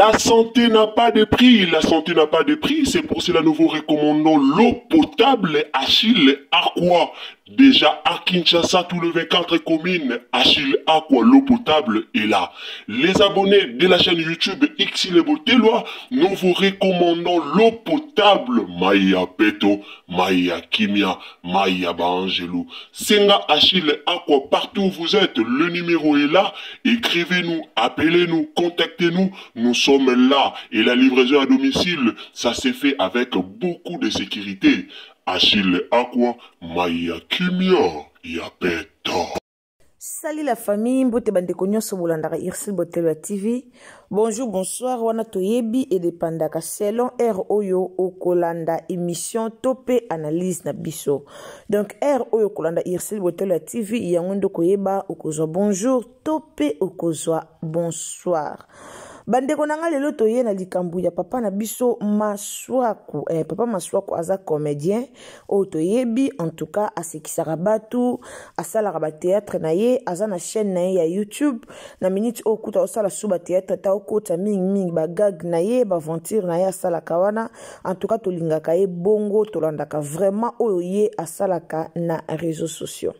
La santé n'a pas de prix, la santé n'a pas de prix, c'est pour cela nous vous recommandons l'eau potable Achille Aqua. Déjà à Kinshasa, tous les 24 communes, Achille Aqua, l'eau potable est là. Les abonnés de la chaîne YouTube Xile Botelwa, nous vous recommandons l'eau potable Maya Peto, Maya Kimia, Maya Bangelou. Senga Achille Aqua, partout où vous êtes, le numéro est là. Écrivez-nous, appelez-nous, contactez-nous. Nous sommes là. Et la livraison à domicile, ça s'est fait avec beaucoup de sécurité. Achille Aqua, Maya Kimia, Yapeto. Salut la famille, mbote bandeko nyonso bolandaka Xile Botelwa TV. Bonjour, bonsoir, wana toyebi et depandaka selon R oyo okolanda émission topé analyse na biso. Donc R oyo kolanda Xile Botelwa TV yango ndo koyeba okozwa bonjour, topé okozwa bonsoir. Bandeko nanga lelo toye na likambu ya papa na biso Maswaku. Papa Maswaku aza comédien o toyebi en tout cas asekisaka batu asalaka ba théâtre na ye aza na chaîne na ye ya YouTube na minute okuta osala suba théâtre ta okota mingi ba gag na ye ba aventure na ye asalaka wana en tout cas tolingaka ye bongo tolandaka vraiment oyo ye asalaka na réseaux sociaux.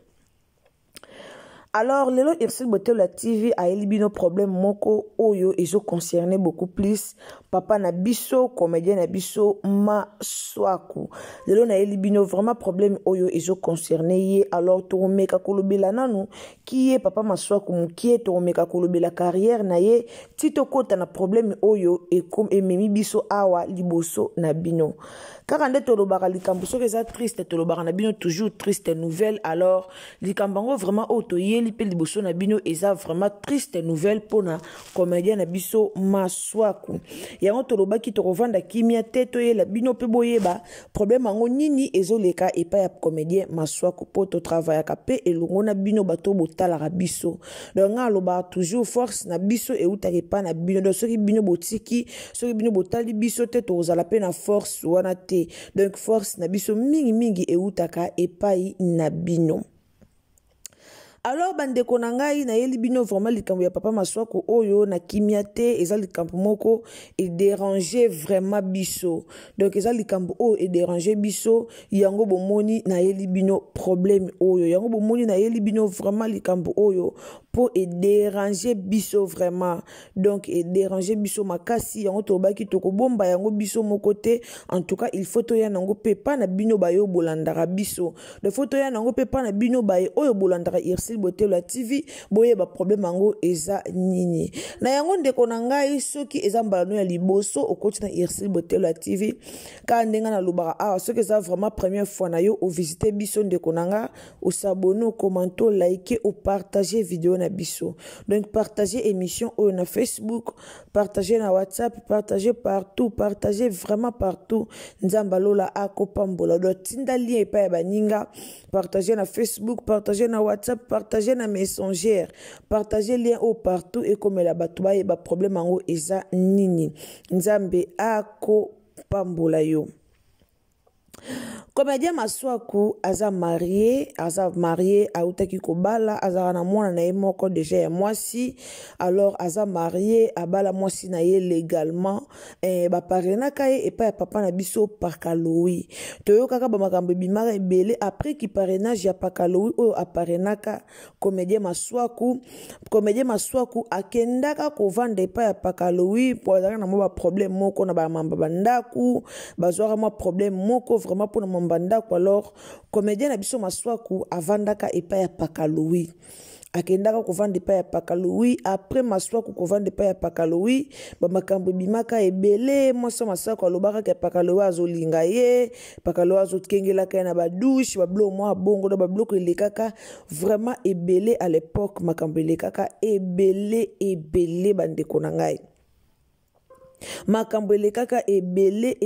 Alors, lelo Xile Botelwa TV a éliminé problème moko oyo ils ont concerné beaucoup plus papa na biso comédien na biso Maswaku. Lelo na éliminé vraiment problème oyo ils ont concerné ye alors toromeka kolobela nanu qui est papa Maswaku mukie toromeka kolobela carrière na ye tito kota na problème oyo et comme ememi biso awa liboso na bino. Car ande tolobaka likambo soki eza triste tolobaka na bino toujours triste nouvelle alors likambango vraiment oto ye lipe liboso na bino eza vraiment triste nouvelle pona comédien na biso Maswaku. Yango tolobaki tokovanda kimia te toyela bino pe boyeba problème ango nini ezoleka epa ya comédien Maswaku po to travaillaka pe elongo na bino bato botalaka biso. Donc nga loba toujours force na biso eutaka epa na bino donc soki bino botiki soki bino botali biso te tozala pe na force wana te. Donc force na biso mingi eutaka epai na bino. Alors bandeko na ngai na yeli bino vraiment likambo ya papa Maswaku oyo na kimia te eza likambo moko et déranger vraiment biso. Donc eza likambo oyo et déranger biso yango bomoni na yeli bino problème oyo yango bomoni na yeli bino vraiment likambo oyo pour et déranger biso vraiment. Donc et déranger biso makasi yango tobaki tokobomba yango biso moko te en tout cas il faut to ya nango pe pa na bino bayo bolandaka biso. Le faut to ya nango pe pa na bino baye oyo bolandaka Xile Botelwa TV boye ba problème ango eza nini na yango ndeko na ngai soki eza mbalano ya liboso okoti na Xile Botelwa TV ka ndenga na lubaka awa soki eza vraiment première fois na yo o visiter biso ndeko na nga o s'abonner o commenter liker o partager vidéo na biso. Donc partager émission ou na Facebook, partager na WhatsApp, partager partout, partager vraiment partout. Nzambalola akopambola do tinda lien epa ya baninga, partager na Facebook, partager na WhatsApp, partager na Messenger, partager lien au partout et comme la batuba e ba problème ango eza nini. Nzambe akopambola yo. Comédien Maswaku aza marié autaki kobala aza na mwana na ye moko déjà ya mwasi alors aza marié abala mwasi na ye légalement ba parenaka ye epa ya papa na biso Pakaloui toyokaka ba makambo bimaka ebele après ki parrainage ya Pakaloui oyo aparenaka comédien Maswaku akendaka kovanda epa ya Pakaloui po azaka na mo ba problème moko na ba mamba bandaku bazwaka mo problème moko vraiment pour na mbandako alors comédien na biso Maswaku avandaka epa ya Pakaloui akendaka kovanda epa ya Pakaloui après Maswaku kovanda epa ya Pakaloui ba makambo bimaka ebele mwasa Maswaku alobaka ke Pakaloui azolinga ye Pakaloui azokengelaka na ba douche ba blo mwa bongo na ba bloko elekaka vraiment ebele à l'époque makambo elekaka ebele bandeko na ngai. makambo elekaka ebele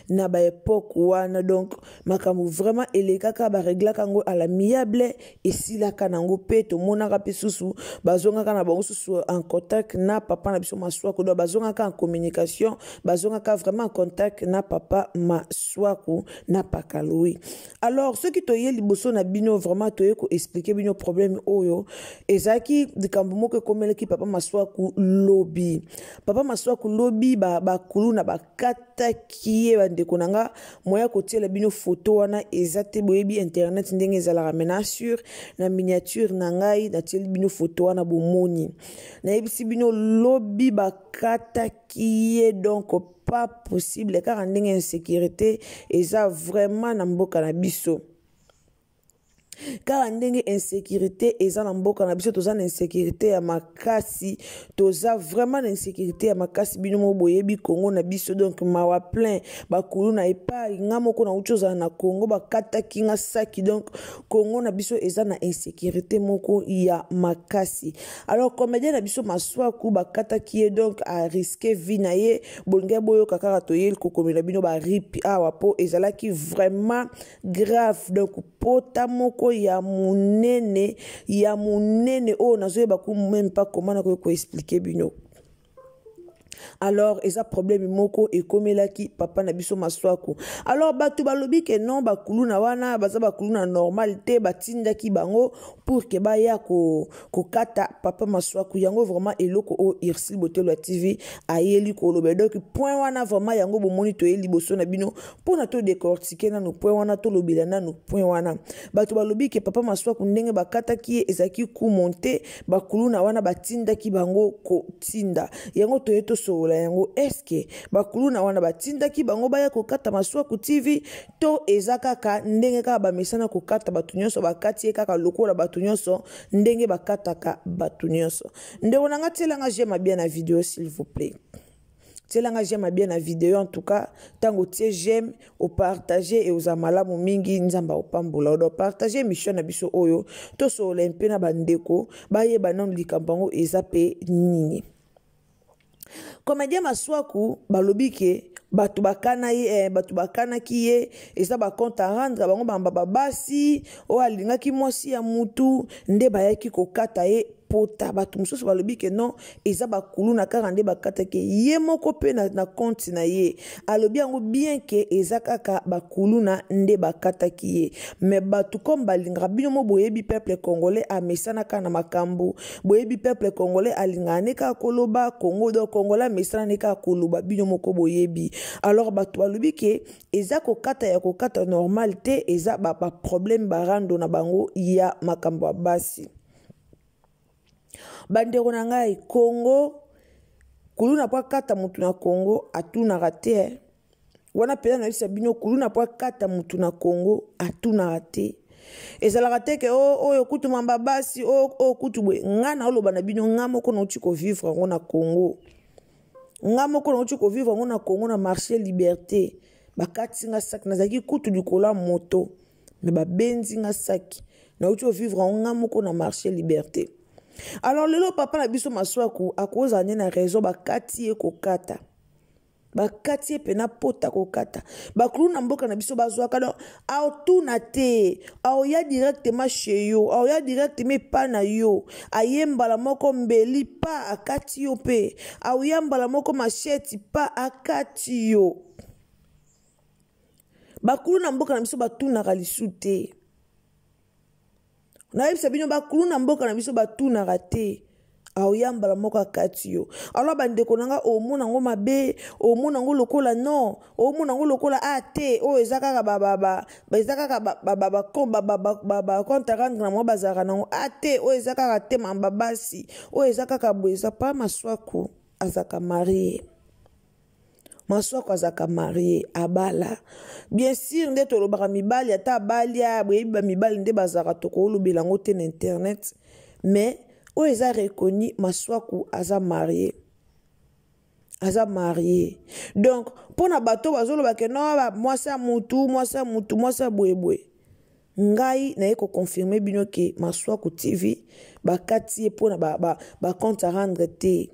na ba époque wana. Donc makambo vraiment elekaka ba reglaka ngo à l'amiable esilaka nango pe to monaka pe susu bazongaka na bango susu en contact na papa na biso Maswaku, do bazongaka en communication, bazongaka vraiment en contact na papa Maswaku na Pakaloui. Alors ceux qui toye liboso na bino vraiment toye ko expliquer bino problème oyo ezaki dikambo moko komeleki papa Maswaku lobi. Papa Maswaku lobi ba kulu na bakata kiye bandeko nanga moya kotiela bino photo wana ezate boyebi internet ndenge ezalaka mena sur na miniature na ngai na tieli bino photo wana bomoni na yebisi bino lobi bakata kiye, donc pas possible car ndenge insécurité eza vraiment na mboka na biso. Car ndenge insécurité eza na mboka na biso toza na insécurité ya makasi, toza vraiment na insécurité ya makasi bino mo boyebi Congo na biso. Donc mawa plein bakulu na epa ngamoko na uchoza na Congo bakata kinga saki, donc Congo na biso eza na insécurité moko ya makasi. Alors comédien na biso Maswaku bakata kiye donc a risquer vie na ye bolnge boyo kakara toyel kokomela bino ba ripi awa po ezalaki vraiment grave. Donc pota moko ya munene o nazoyeba ku même pas comment na ko expliquer bino. Alors eza problème moko ekomelaki papa na biso Maswaku. Alors batu balobi ke non bakulu na wana baza bakulu na normalité batindaki bango pour que baya ko kata papa Maswaku yango vraiment eloko o Irsil Botelo TV ayeli ko lobe. Donc point wana vraiment yango bomoni to eli boso na bino pour na to décortiquer na no point wana to lobila na no point wana. Batu balobi ke papa Maswaku ndenge bakata ki ezaki ku monter bakulu na wana batindaki bango ko tinda yango to yeto sola yango eske bakulu na wana batindaki bango baya kokata Maswaku TV to ezaka ka ndenge ka bamesana kokata batu nyonso bakati kaka lokola batu nyonso ndenge bakataka batu nyonso. Ndeko nanga telanga j'aime bien la vidéo s'il vous plaît. Telanga j'aime bien la vidéo en tout cas tango tie j'aime au partager et aux amalamu mingi nzamba opambola do partager mission na biso oyo to so lempe na bandeko baye banon likambango ezape nini. Comédien Maswaku balobi ke batu bakana kiye eza ba compte à rendre bango bamba basi o alingaki mwasi ya mutu nde bayaki kokata ye pota batu mususu balobi ke non eza bakulu na kaka nde bakata ke ye moko pe na compte na ye alobi yango bien ke eza kaka bakulu na nde bakata kiye. Mais batu comme balinga bino mo boyebi peuple congolais amesana ka na makambo boyebi peuple congolais alinga neka koloba Congo do Congolais mesana neka koloba bino moko boyebi. Alors batu balobi ke eza kokata ya kokata normalité eza ba problème barando na bango ya makambo basi. Bandeko na ngai Congo kuluna po kata mutu na Congo atuna rate wana pela na bisa bino kuluna po kata mutu na Congo atuna rate ezala rate ke oyo kutu mamba basi o kutu bwe ngana oloba na bino ngamo ko na uti vivre ngona Congo ngamo ko na uti vivre ngona Congo na marché liberté bakati nga sak na zaki kutu likola moto me ba benzi nga sak na uti vivre ngamo ko na marché liberté. Alors lelo papa na biso Maswaku akoza na raison bakati kokata bakati pena pota kokata bakulu na mboka na biso bazwaka donc aotuna te aoya directement chez yo aoya directement pa na yo ayembala moko mbeli pa akati yo pe aoyambala moko macheti pa akati yo bakulu na mboka na biso batuna kalisu te. Na yebisa bino bakulu na mboka na biso batuna rate aoyambala moko akati yo. Alors bandeko nanga omona ngo mabe omona ngo lokola non omona ngo lokola ate o ezaka ba compte rendre na mo bazaka nango ate o ezaka te mamba basi o ezaka ka bweza pa Maswaku azaka marié. Maswaku azaka marié abala. Bien sûr nde tolobaka mibali ata bali ya boyebi mibali nde bazaka toko olobela ngo te na internet mais o eza reconnu Maswaku aza marié. Aza marié. Donc pona bato bazoloba ke non mwasa mutu boyeboye. Ngai na eko confirmer bino ke Maswaku TV bakati pona ba compte à rendre te.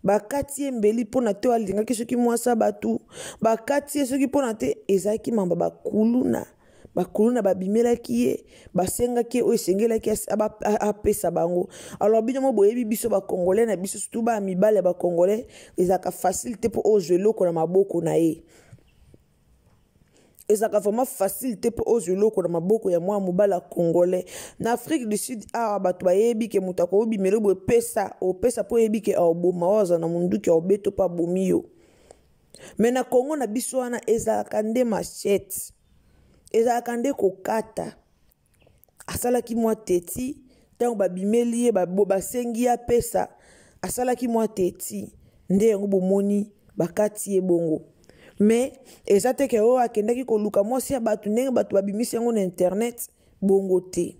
bakati mbeli pona te alingaki soki mwasa batu bakati soki pona te ezaki mamba bakuluna babimelaki ye basengaki oyo esengelaki apesa bango. Alors bino mo boyebi biso bakongolais na biso surtout ba mibale ya bakongolais ezaka facile te po ozwa eloko na maboko na ye. Ezaka vraiment facile te po ozwa eloko na maboko ya mwa mobala congolais. Na Afrique du Sud awa bato bayebi ke moto akobimela boye opesa po yebi ke oboma waza na munduki obeto pa bomi yo. Mais na Congo na biso wana ezalaka nde machete. Ezalaka nde kokata. Asalaki mwa teti tango babimeli ye basengi ya pesa asalaki mwa teti nde yango bomoni bakati ye bongo. Mais eza te ke oyo akendaki koluka mwasi ya bato ndenge bato babimisi yango na internet bongo te.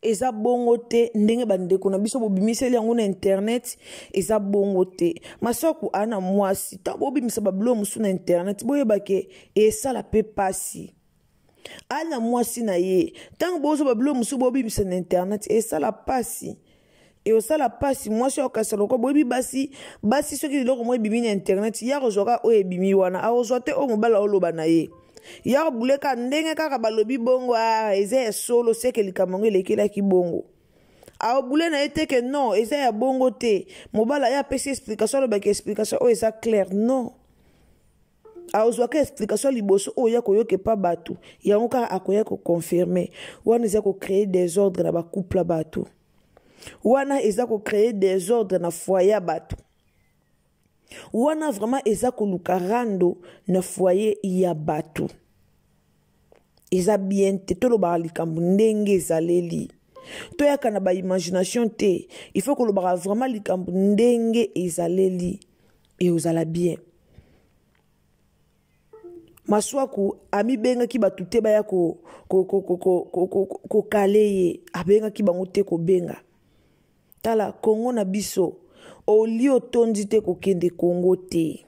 Eza bongo te ndenge bandeko na biso bobimiseli yango na internet eza bongo te. Masoku ana mwasi tango bobimisa babilo musu na internet boyebake esala pe pasi. Ana mwasi na ye tango bozo babilo musu bobimisa na internet esala pasi. Et au sala pasi mwasi okasala ko boyebi basi soki liloko mo ebimi na internet ya kozwaka oyo ebimi wana akozwa te oyo mobala oloba na ye ya buleka ndenge kaka balobi bongo eza ya solo seke likambo ngo elekelaki bongo aobule na ye te ke non eza ya bongo te mobala ya apesi explication alobaki explication oyo eza claire non aozwaka explication liboso oyo ya koyoka epa bato yango kaka akoya koconfirme wana eza kocreye désordre na bacouple bato. Wana eza ko créer des ordres na foyer bato. Wana vraiment eza ko luka rando na foyer ya bato. Eza bien te tolo ba likambu ndenge ezaleli. To yaka na ba imagination te. Il faut que lo ba vraiment likambu ndenge ezaleli et ozala bien. Maswaku ami benga ki batu te baya ko kaleye abenga ki bango te ko benga. Tala Congo na biso oli otondi te kokende Congo te.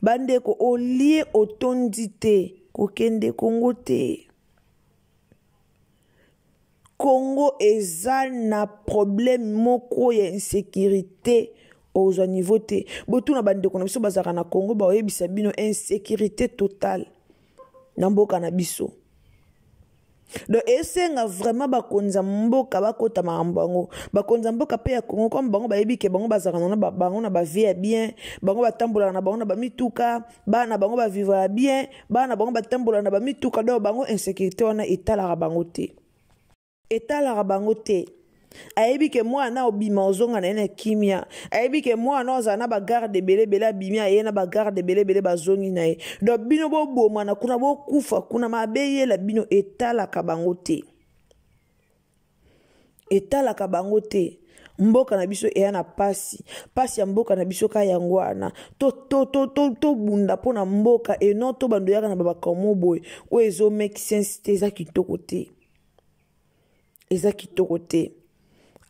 Bandeko oli otondi te kokende Congo te. Congo eza na problème moko ya insécurité aux niveau te. Botu na bandeko na biso bazaka na Congo ba oyebisa bino insécurité totale na mboka na biso. Donc esenga vraiment bakonza mboka bakota makambo bakonza mboka pe ya Congo comme bango bayebi ke bango bazaka na bango na ba vie bien bango batambola na bango na ba mituka bana bango ba vivre bien bana bango batambola na ba mituka do bango insécurité wana etala bango te ayebi ke mwana obima ozonga na kimia ayebi ke mwana ozana ba garde belebele abimia ye na ba garde belebele bazongi na ye do bino boboma na kuna bokufa kuna mabeye la bino etala kabango te mboka na biso eya na pasi ya mboka na biso ka yangwana to bunda pona mboka eno to bando yaka na babakomo boy o ezo make sense te eza kitoko te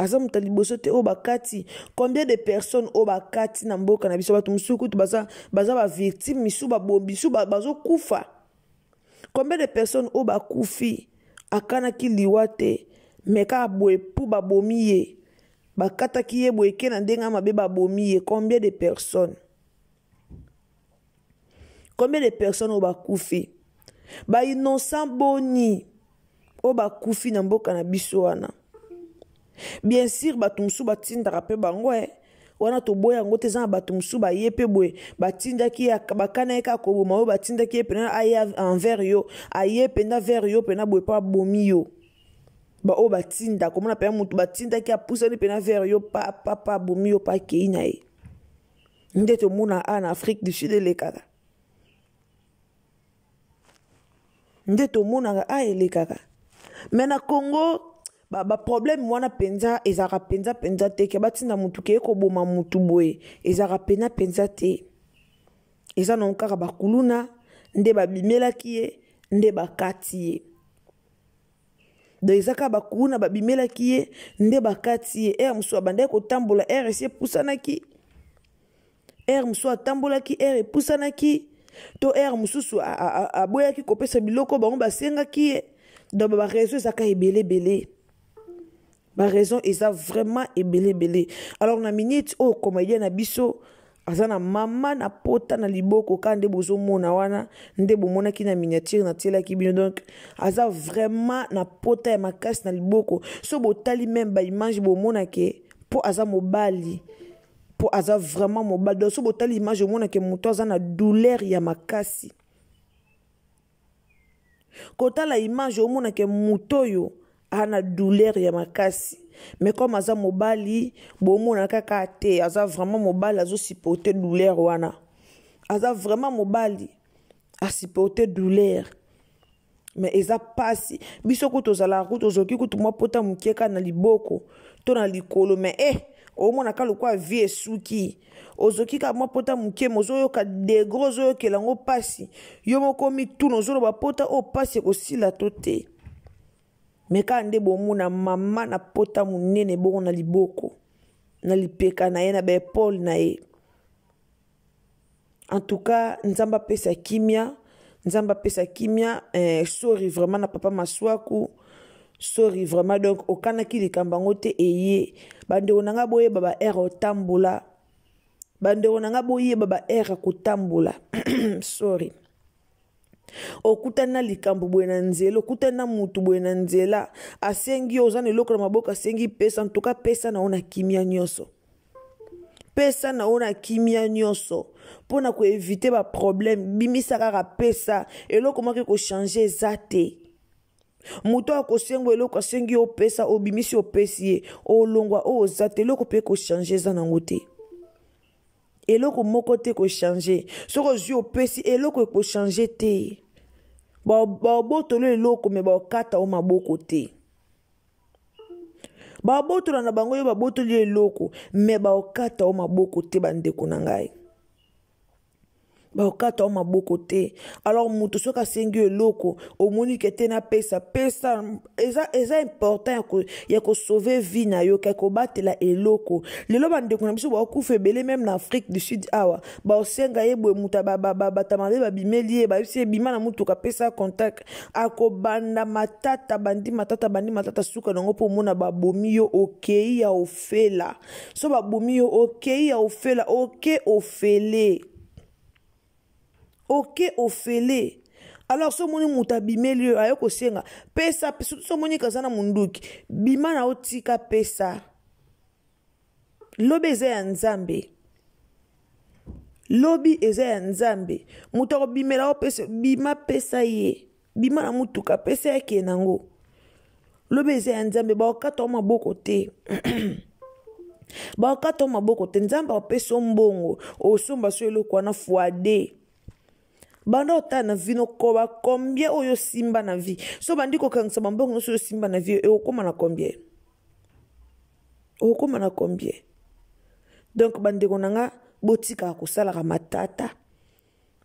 azamuta liboso te o bakati combien de personnes o bakati na mboka na biso bato musuku to baza ba victime misu babombi su bazo kufa combien de personnes o bakufi akana ki liwate meka boye pu babomi ye bakata ki ye boye ke na ndenga mabe babomi ye combien de personnes o bakufi ba innocent boni o bakufi na mboka na biso wana. Bien sûr bato musu batindaka pe bango wana to boya ngo teza bato musu ba yepe boye batindaki bakana eka ko boma o batindaki pena aya envers yo ayepe na vers yo pena boye pa bomi yo ba o batinda komona pe mutu batindaki apusa ni pena vers yo pa bomi yo pa keina e ndeto muna en Afrique du Sud elekaka ndeto muna elekaka mais na Congo ba problème wana penza ezaka penza te ke batinda mutu ke ko boma mutu boye ezaka penza te eza non kaka bakuluna nde babimelaki ye nde bakati ye de ezaka bakuluna babimelaki ye nde bakati ye musu abande ko tambola esi pusanaki musu atambolaki pusanaki to mususu aboyaki kopesa biloko bango basengaki ye do ba réseau ezaka ebele ba raison eza vraiment ebele. Alors na minute o comédien na biso azana mama na pota na liboko kande bozo mona wana nde bomona ki na miniature na tela ki bino donc aza vraiment na pota ya makasi na liboko so botali même ba image bomona ke po aza mobali po aza vraiment mobali donc so botali image bomona ke moto aza na douleur ya makasi kota la image omona ke moto yo ana douleur ya makasi mais comme aza mobali bomona kaka te aza vraiment mobali azo supporter douleur wana aza vraiment mobali a supporter douleur mais eza pasi biso ko tozala ko tozoki ko tuma pota mukeka na liboko to na likolo mais omona ka lokwa vie suki ozoki ka mo pota muke mozo ka de gros oyo kelango pasi yo moko mi tu nozo ba pota o pasi ko sila tote mais quand nde bomona mama na pota munene bongo na liboko na lipeka na ye na ba épaule na ye en tout cas nzamba pesa kimia sorry vraiment na papa Maswaku sorry vraiment donc okana ki likambango te eye bande onanga boye baba air otambola bande onanga boye baba air kotambola sorry okutana likambo bwena nzela okutana mutu bwena nzela asengi ozana eloko na maboko asengi pesa en tout cas pesa na ona kimia nyonso pona ko éviter ba problème bimisa kaka pesa eloko moko ko changer zate mutu akosengo eloko asengi o pesa obimisi o pesi o longwa o zate eloko pe ko changer za nango te eloko moko te ko changer soko zui o pesi eloko ko changer te ba botolo eloko me ba kata o maboko te ba botolo na bango yo ba botolo eloko me ba okata o maboko te bandeko na ngai ba okata o maboko te alors mutu soka sengi eloko omoni kete na pesa eza important ya ko sauver vie na yo ka ko batela eloko lelo bandeko na biso ba okufa ebele même na Afrique du Sud awa ba osenga yebwe muta batamabe babimeli ba bisi bima na mutu ka pesa contact akobanda matata bandi matata suka nango po mona babomi yo okei ya ofela so babomi yo okei ya ofela ofele ok ofele alors so moni muta bimeli ayo kosenga pesa so moni kazana munduki bima na otika pesa lobi eza ya nzambe muta ko bimela o pesa bima pesa ye bima na mutuka pesa yake nango lobi eza ya nzambe ba okata maboko te ba okata maboko te nzambe opesa mbongo osomba so eloko na fois banda ota na vino koba combien oyo simba na vie so bandi ko kangisa bambongo no so simba na vie okoma na combien donc bande konanga botika ko sala ka matata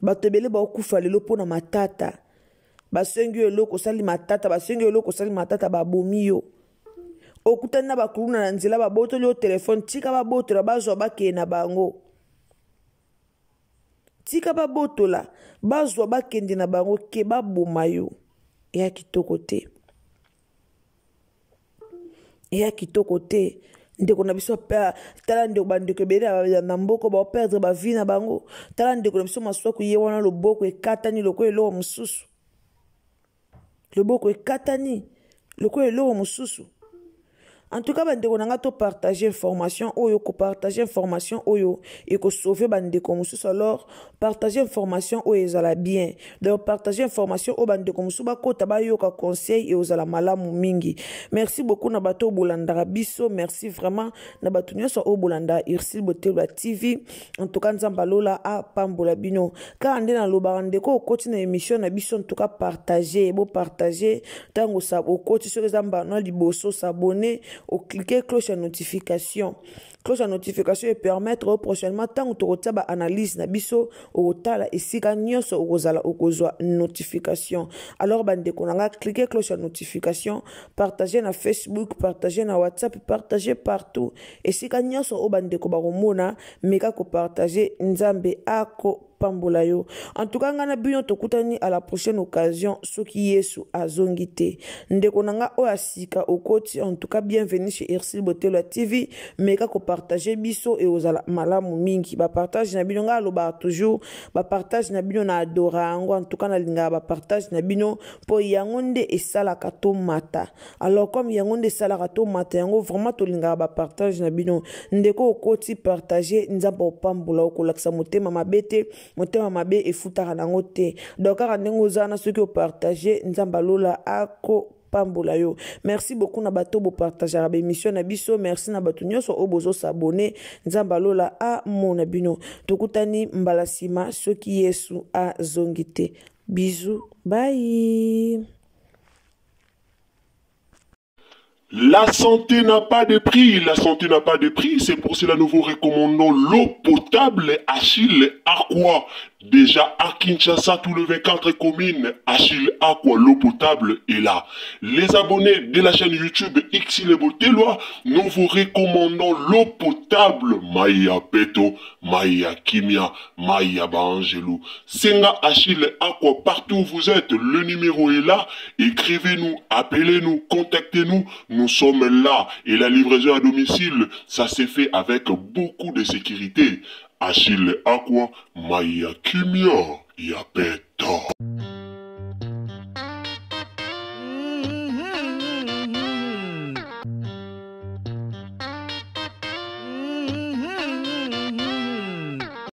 batebele ba okufa lelo pona matata basengi eloko sali matata babomi yo okutana bakuluna na nzela babotoli o telefone tika babotola bazwa bakeye na bango tika babotola bazwa bakende na bango ke baboma yo eya kitoko te ndeko na biso tala ndeko bandeko ebele na mboko baoperdre bavi na bango tala ndeko na biso Maswaku ye wana loboko ekatani lokola eloko mosusu en tout cas bandeko nanga to partager information oyo et ko sauver bandeko mosusu alors partager information oyo ezala bien donc partager information o bandeko mosusu bakota bayoka conseil et ozala malamu mingi merci beaucoup na bato bolandaka biso merci vraiment na bato nyonso o bolanda Ursule Botelwa TV en tout cas nzamba lola a pambola bino ka ande na loba ndeko okoti na émission na biso en tout cas partager tango sa okoti sur nzamba na liboso s'abonner ou cliquer cloche à notification et permettre prochainement tant que tu ba analyse na biso au tala esika nyonso okozala okozwa notification alors bande konanga cliquer cloche à notification partager na Facebook partager na WhatsApp partager partout esika nyonso o bande ko ba komona meka ko partager nzambe ako pambola yo. En tout cas ngana bino tokutani à la prochaine occasion soki Yesu azongi te. Ndeko nanga o asika okoti en tout cas bienvenue chez Ercile Botelo TV meka ko partager biso et ozala malamu mingi ba partage na bino nga loba toujours ba partage na bino na adora ngo en tout cas na linga ba partage na bino po yango nde esala kato mata. Alors comme yango nde esala kato mata yango vraiment to linga ba partage na bino ndeko okoti partager nzamba opambola okolakisa motema mabete motema mabe efutaka nango te. Donc kaka ndenge ozana soki o partager nzamba lola ako pambola yo. Merci beaucoup na bato bo partager la émission na biso. Merci na bato nyonso o bozo s'abonner nzamba lola a mona bino. Tokutani mbalasima soki Yesu a zongite. Bisous, bye. La santé n'a pas de prix, la santé n'a pas de prix, c'est pour cela nous vous recommandons l'eau potable Achille Aqua. Déjà à Kinshasa, tout le 24 communes, Achille Aqua, l'eau potable est là. Les abonnés de la chaîne YouTube Xile Boteloa, nous vous recommandons l'eau potable Maya Peto, Maya Kimia, Maya Bangelou. Senga Achille Aqua, partout où vous êtes, le numéro est là. Écrivez-nous, appelez-nous, contactez-nous. Nous sommes là et la livraison à domicile, ça s'est fait avec beaucoup de sécurité. Achille Aqua, Maya Kimia, Yapeto.